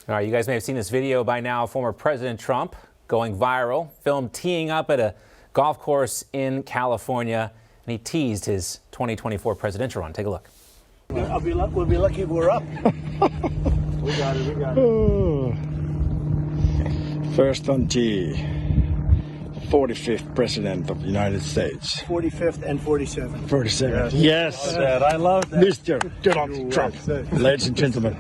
All right, you guys may have seen this video by now. Former President Trump going viral, filmed teeing up at a golf course in California, and he teased his 2024 presidential run. Take a look. We'll be lucky if we're up. We got it. Oh. First on tee, 45th President of the United States. 45th and 47th. 47th. Yes. I love that. Mr. Donald Trump. Ladies and gentlemen.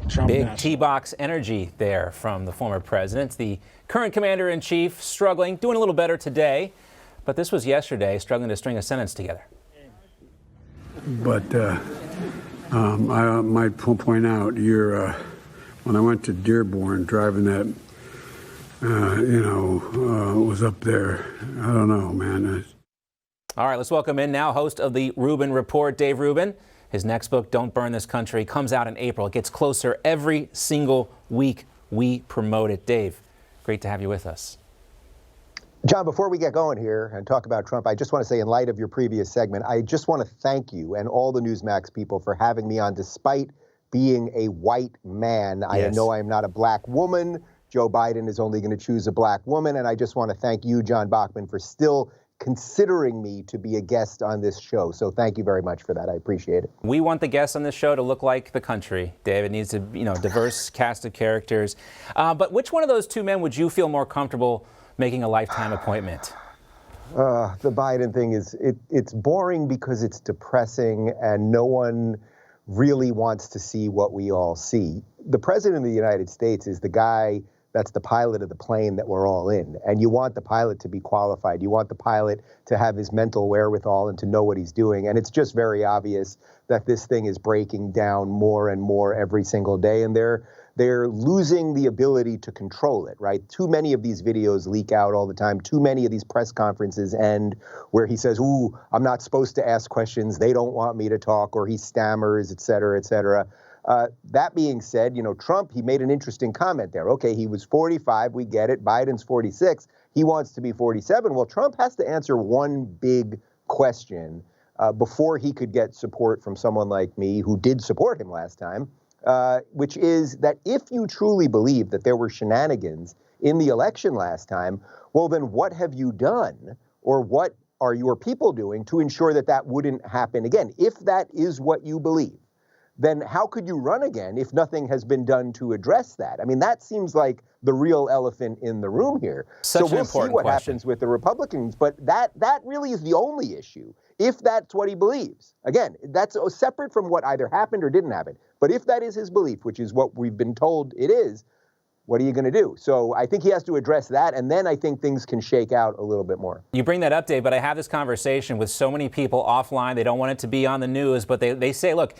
Trump Big national. T-box energy there from the former president. The current commander-in-chief struggling, doing a little better today, but this was yesterday, struggling to string a sentence together. But I might point out, when I went to Dearborn, driving that, was up there. I don't know, man. All right, let's welcome in now host of the Rubin Report, Dave Rubin. His next book, Don't Burn This Country, comes out in April. It gets closer every single week we promote it. Dave, great to have you with us. John, before we get going here and talk about Trump, I just want to say, in light of your previous segment, I just want to thank you and all the Newsmax people for having me on, despite being a white man. Yes. I know I am not a black woman. Joe Biden is only going to choose a black woman. And I just want to thank you, John Bachman, for still considering me to be a guest on this show. So thank you very much for that. I appreciate it. We want the guests on this show to look like the country, Dave. It needs to, diverse cast of characters. But which one of those two men would you feel more comfortable making a lifetime appointment? The Biden thing is, it's boring because it's depressing and no one really wants to see what we all see. The president of the United States is the guy that's the pilot of the plane that we're all in. And you want the pilot to be qualified. You want the pilot to have his mental wherewithal and to know what he's doing. And it's just very obvious that this thing is breaking down more and more every single day. And they're losing the ability to control it, right? Too many of these videos leak out all the time. Too many of these press conferences end where he says, ooh, I'm not supposed to ask questions. They don't want me to talk, or he stammers, et cetera, et cetera. That being said, Trump, he made an interesting comment there. Okay, he was 45, we get it. Biden's 46. He wants to be 47. Well, Trump has to answer one big question before he could get support from someone like me, who did support him last time, which is that if you truly believe that there were shenanigans in the election last time, well, then what have you done, or what are your people doing to ensure that that wouldn't happen again? If that is what you believe, then how could you run again if nothing has been done to address that? I mean, that seems like the real elephant in the room here. So we'll see what happens with the Republicans, but that really is the only issue, if that's what he believes. Again, that's separate from what either happened or didn't happen. But if that is his belief, which is what we've been told it is, what are you going to do? So I think he has to address that, and then I think things can shake out a little bit more. You bring that up, Dave, but I have this conversation with so many people offline. They don't want it to be on the news, but they say, look,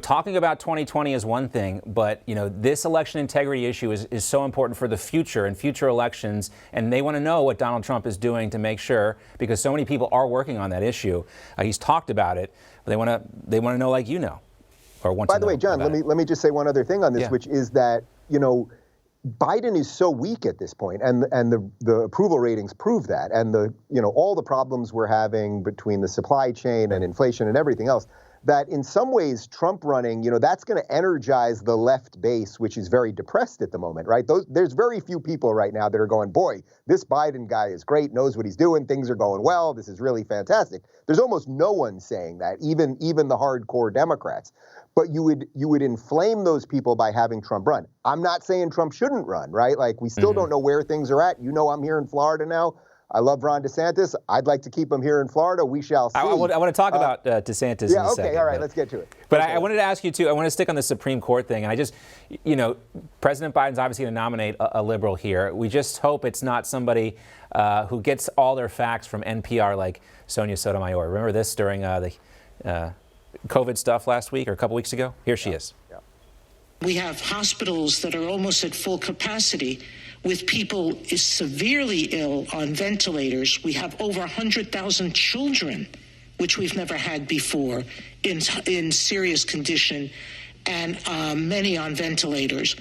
talking about 2020 is one thing, but, this election integrity issue is so important for the future and future elections, and they want to know what Donald Trump is doing to make sure, because so many people are working on that issue. He's talked about it, but they want to know like or want to know. By the way, John, let me just say one other thing on this, which is that, Biden is so weak at this point, and the approval ratings prove that, and all the problems we're having between the supply chain and inflation and everything else, that in some ways Trump running, that's going to energize the left base, which is very depressed at the moment, right? There's very few people right now that are going, boy, this Biden guy is great, knows what he's doing, things are going well, this is really fantastic. There's almost no one saying that, even the hardcore Democrats. But you would inflame those people by having Trump run. I'm not saying Trump shouldn't run, right? Like, we still don't know where things are at. I'm here in Florida now. I love Ron DeSantis. I'd like to keep him here in Florida. We shall see. I want to talk about DeSantis in a second. All right, let's get to it. But I wanted to ask you, too, I want to stick on the Supreme Court thing. And I just, President Biden's obviously going to nominate a liberal here. We just hope it's not somebody who gets all their facts from NPR like Sonia Sotomayor. Remember this during the COVID stuff last week or a couple weeks ago? Here she is. Yeah. We have hospitals that are almost at full capacity with people severely ill on ventilators. We have over 100,000 children, which we've never had before, in serious condition, and many on ventilators.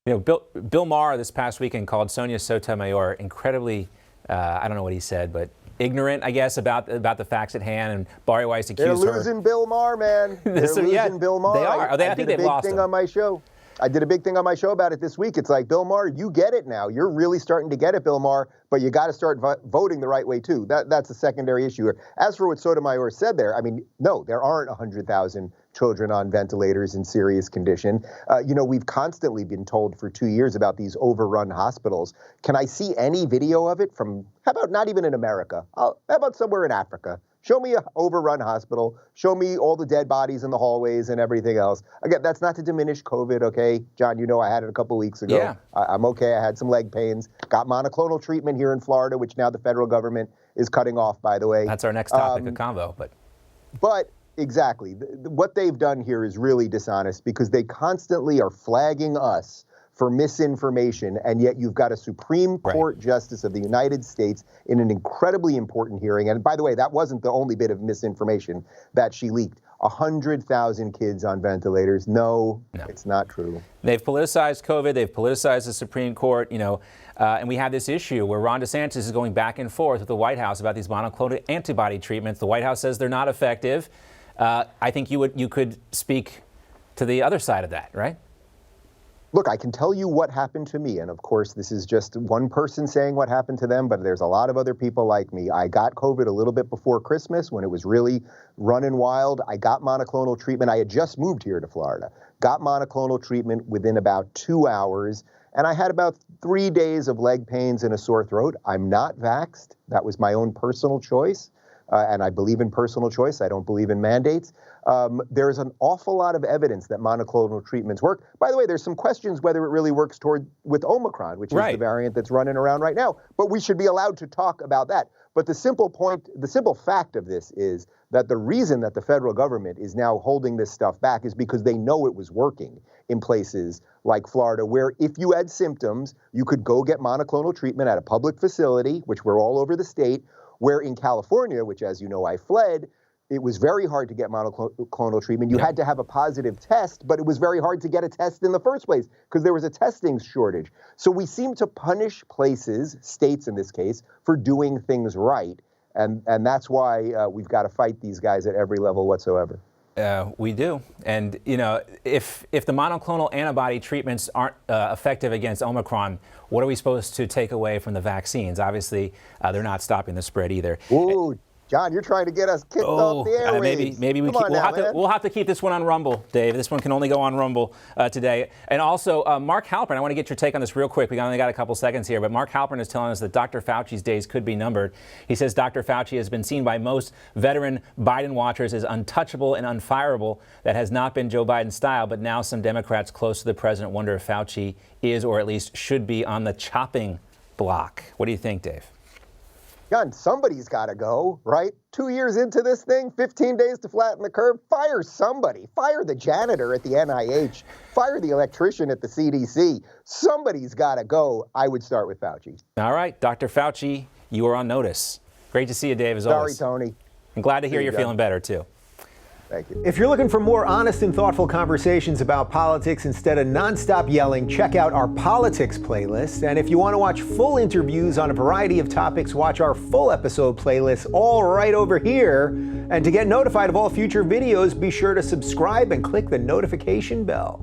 Bill Maher this past weekend called Sonia Sotomayor incredibly, I don't know what he said, but ignorant, I guess, about the facts at hand, and Bari Weiss accused her. They're losing Bill Maher, man. They're losing Bill Maher. They are. I think they've lost him. Thing on my show. I did a big thing on my show about it this week. It's like, Bill Maher, you get it now. You're really starting to get it, Bill Maher, but you got to start voting the right way, too. That's a secondary issue. As for what Sotomayor said there, I mean, no, there aren't 100,000 children on ventilators in serious condition. We've constantly been told for 2 years about these overrun hospitals. Can I see any video of it from, how about not even in America? How about somewhere in Africa? Show me an overrun hospital. Show me all the dead bodies in the hallways and everything else. Again, that's not to diminish COVID, okay? John, you know I had it a couple weeks ago. Yeah. I'm okay. I had some leg pains. Got monoclonal treatment here in Florida, which now the federal government is cutting off, by the way. That's our next topic of convo. But exactly. What they've done here is really dishonest because they constantly are flagging us for misinformation, and yet you've got a Supreme Court Justice of the United States in an incredibly important hearing. And by the way, that wasn't the only bit of misinformation that she leaked. 100,000 kids on ventilators. No, it's not true. They've politicized COVID. They've politicized the Supreme Court, and we have this issue where Ron DeSantis is going back and forth with the White House about these monoclonal antibody treatments. The White House says they're not effective. I think you could speak to the other side of that, right? Look, I can tell you what happened to me. And of course, this is just one person saying what happened to them, but there's a lot of other people like me. I got COVID a little bit before Christmas when it was really running wild. I got monoclonal treatment. I had just moved here to Florida, got monoclonal treatment within about 2 hours. And I had about 3 days of leg pains and a sore throat. I'm not vaxxed. That was my own personal choice. And I believe in personal choice. I don't believe in mandates. There's an awful lot of evidence that monoclonal treatments work. By the way, there's some questions whether it really works with Omicron, which is the variant that's running around right now. But we should be allowed to talk about that. But the simple fact of this is that the reason that the federal government is now holding this stuff back is because they know it was working in places like Florida, where if you had symptoms, you could go get monoclonal treatment at a public facility, which we're all over the state, where in California, which as you know I fled, it was very hard to get monoclonal treatment. You had to have a positive test, but it was very hard to get a test in the first place because there was a testing shortage. So we seem to punish places, states in this case, for doing things right. And that's why we've got to fight these guys at every level whatsoever. We do. And, if the monoclonal antibody treatments aren't effective against Omicron, what are we supposed to take away from the vaccines? Obviously, they're not stopping the spread either. Ooh, John, you're trying to get us kicked off the airwaves. Maybe we'll have to keep this one on Rumble, Dave. This one can only go on Rumble today. And also, Mark Halpern, I want to get your take on this real quick. We only got a couple seconds here, but Mark Halpern is telling us that Dr. Fauci's days could be numbered. He says Dr. Fauci has been seen by most veteran Biden watchers as untouchable and unfireable. That has not been Joe Biden's style, but now some Democrats close to the president wonder if Fauci is, or at least should be, on the chopping block. What do you think, Dave? John, somebody's got to go, right? 2 years into this thing, 15 days to flatten the curve. Fire somebody. Fire the janitor at the NIH. Fire the electrician at the CDC. Somebody's got to go. I would start with Fauci. All right, Dr. Fauci, you are on notice. Great to see you, Dave, as always. Sorry, Tony. I'm glad to hear you're feeling better, too. Thank you. If you're looking for more honest and thoughtful conversations about politics instead of nonstop yelling, check out our politics playlist. And if you want to watch full interviews on a variety of topics, watch our full episode playlist all right over here. And to get notified of all future videos, be sure to subscribe and click the notification bell.